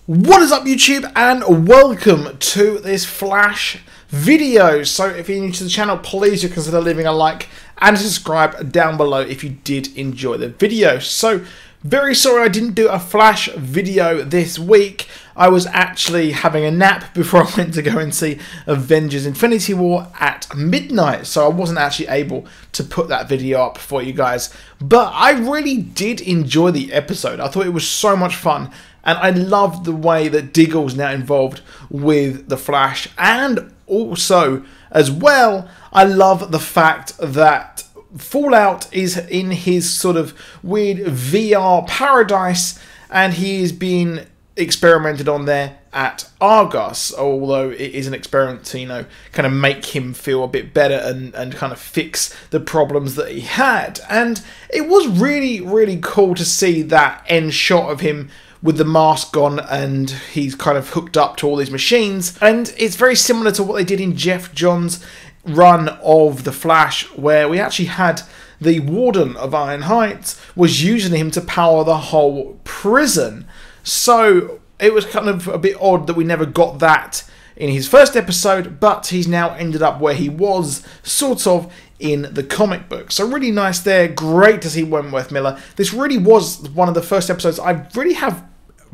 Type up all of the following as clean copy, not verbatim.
What is up, YouTube, and welcome to this Flash video. So if you're new to the channel, please do consider leaving a like and subscribe down below if you did enjoy the video. So very sorry I didn't do a Flash video this week. I was actually having a nap before I went to go and see Avengers Infinity War at midnight, so I wasn't actually able to put that video up for you guys. But I really did enjoy the episode. I thought it was so much fun. And I love the way that Diggle's now involved with the Flash. And also, as well, I love the fact that Fallout is in his sort of weird VR paradise. And he is being experimented on there at Argos. Although it is an experiment to, you know, kind of make him feel a bit better and kind of fix the problems that he had. And it was really, really cool to see that end shot of him with the mask on, and he's kind of hooked up to all these machines. And it's very similar to what they did in Jeff Johns' run of The Flash, where we actually had the Warden of Iron Heights was using him to power the whole prison. So it was kind of a bit odd that we never got that in his first episode, but he's now ended up where he was, sort of, in the comic book. So really nice there. Great to see Wentworth Miller. This really was one of the first episodes I really have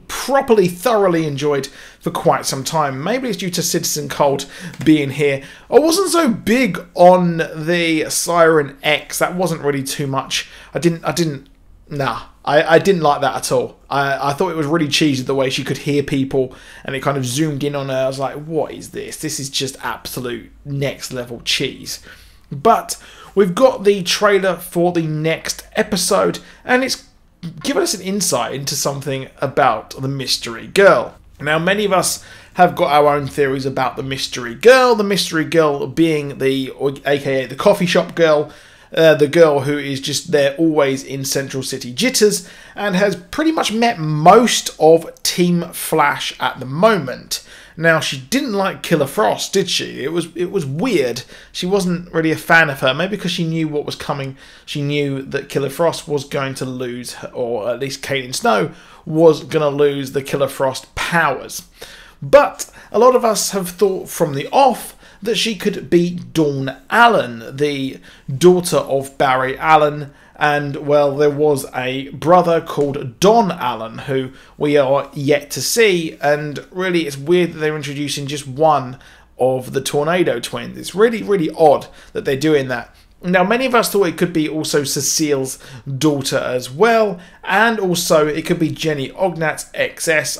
properly, thoroughly enjoyed for quite some time. Maybe it's due to Citizen Cold being here. I wasn't so big on the Siren X. That wasn't really too much. I didn't like that at all. I thought it was really cheesy the way she could hear people and it kind of zoomed in on her. I was like, what is this? This is just absolute next level cheese. But we've got the trailer for the next episode, and it's given us an insight into something about the Mystery Girl. Now, many of us have got our own theories about the Mystery Girl being aka the coffee shop girl, the girl who is just there always in Central City Jitters and has pretty much met most of Team Flash at the moment. Now, she didn't like Killer Frost, did she? It was weird. She wasn't really a fan of her, maybe because she knew what was coming. She knew that Killer Frost was going to lose, or at least Caitlin Snow was going to lose the Killer Frost powers. But a lot of us have thought from the off that she could be Dawn Allen, the daughter of Barry Allen. And, well, there was a brother called Don Allen, who we are yet to see. And really, it's weird that they're introducing just one of the Tornado Twins. It's really, really odd that they're doing that. Now, many of us thought it could be also Cecile's daughter as well. And also, it could be Jenny Ognat's XS,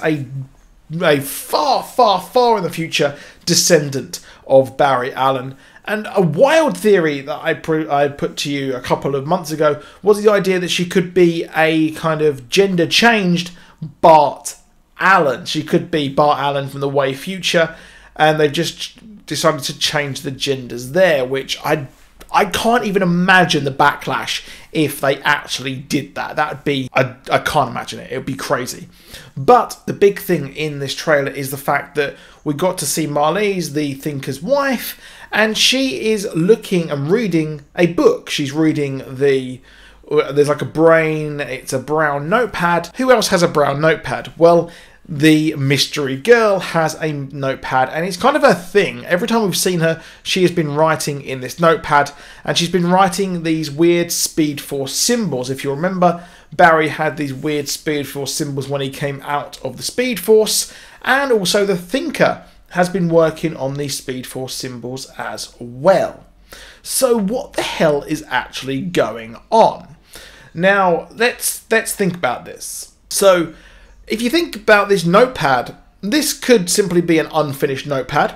a far, far, far in the future descendant of Barry Allen. And a wild theory that I put to you a couple of months ago was the idea that she could be a kind of gender-changed Bart Allen. She could be Bart Allen from the way future, and they've just decided to change the genders there, which I can't even imagine the backlash if they actually did that. That would be, I can't imagine it. It would be crazy. But the big thing in this trailer is the fact that we got to see Marlize, the Thinker's wife, and she is looking and reading a book. She's reading there's like a brain, it's a brown notepad. Who else has a brown notepad? Well, the Mystery Girl has a notepad, and it's kind of a thing. Every time we've seen her, she has been writing in this notepad, and she's been writing these weird Speed Force symbols. If you remember, Barry had these weird Speed Force symbols when he came out of the Speed Force, and also the Thinker has been working on these Speed Force symbols as well. So what the hell is actually going on? Now, let's think about this. So, if you think about this notepad, this could simply be an unfinished notepad.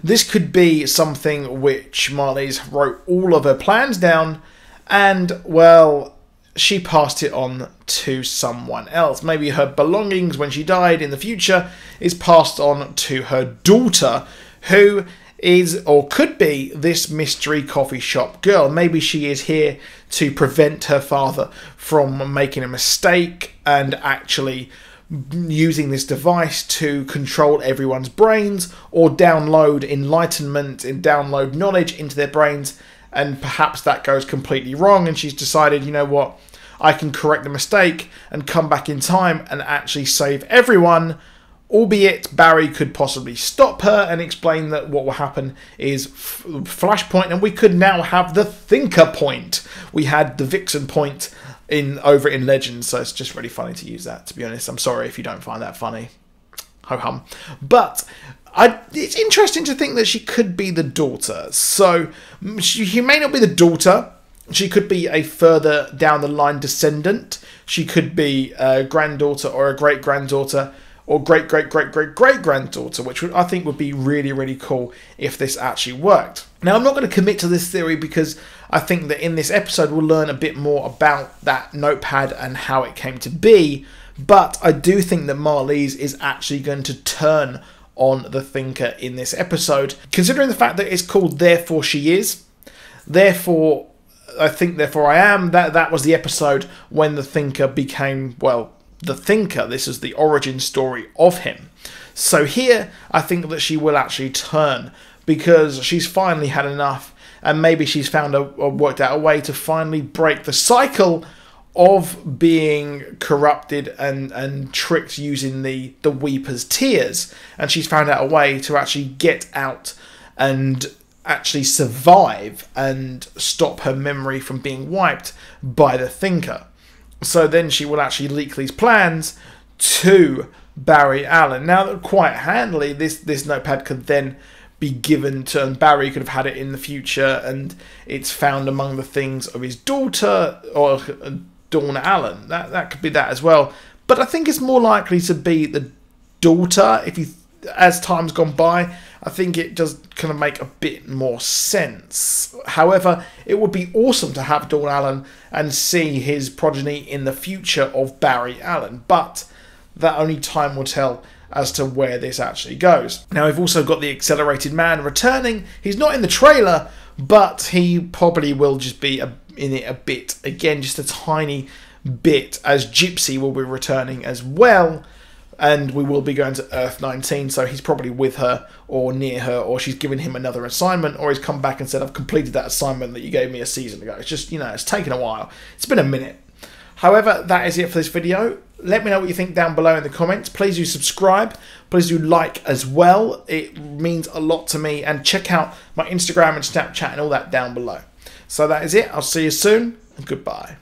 This could be something which Marlize wrote all of her plans down and, well, she passed it on to someone else. Maybe her belongings when she died in the future is passed on to her daughter, who is or could be this mystery coffee shop girl. Maybe she is here to prevent her father from making a mistake and actually using this device to control everyone's brains or download enlightenment and download knowledge into their brains, and perhaps that goes completely wrong and she's decided, you know what, I can correct the mistake and come back in time and actually save everyone, albeit Barry could possibly stop her and explain that what will happen is Flashpoint, and we could now have the Thinker point. We had the Vixen point over in Legends, so it's just really funny to use that, to be honest. I'm sorry if you don't find that funny. Ho-hum. But it's interesting to think that she could be the daughter. So she may not be the daughter. She could be a further down the line descendant. She could be a granddaughter or a great-granddaughter or great-great-great-great-great-granddaughter, which I think would be really, really cool if this actually worked. Now, I'm not going to commit to this theory because I think that in this episode we'll learn a bit more about that notepad and how it came to be, but I do think that Marlize is actually going to turn on the Thinker in this episode, considering the fact that it's called Therefore She Is. Therefore, I think Therefore I Am, that was the episode when the Thinker became, well, the Thinker. This is the origin story of him. So here, I think that she will actually turn, because she's finally had enough, and maybe she's found or worked out a way to finally break the cycle of being corrupted and tricked using the Weeper's tears, and she's found out a way to actually get out and actually survive and stop her memory from being wiped by the Thinker. So then she will actually leak these plans to Barry Allen. Now, quite handily, this notepad could then be given to, and Barry could have had it in the future, and it's found among the things of his daughter, or Dawn Allen. That could be that as well. But I think it's more likely to be the daughter. As time's gone by, I think it does kind of make a bit more sense. However, it would be awesome to have Dawn Allen and see his progeny in the future of Barry Allen, but that only time will tell as to where this actually goes. Now, we've also got the Accelerated Man returning. He's not in the trailer, but he probably will just be in it a bit. Again, just a tiny bit, as Gypsy will be returning as well. And we will be going to Earth 19, so he's probably with her or near her, or she's given him another assignment, or he's come back and said, I've completed that assignment that you gave me a season ago. It's just, it's taken a while. It's been a minute. However, that is it for this video. Let me know what you think down below in the comments. Please do subscribe. Please do like as well. It means a lot to me. And check out my Instagram and Snapchat and all that down below. So that is it. I'll see you soon, and goodbye.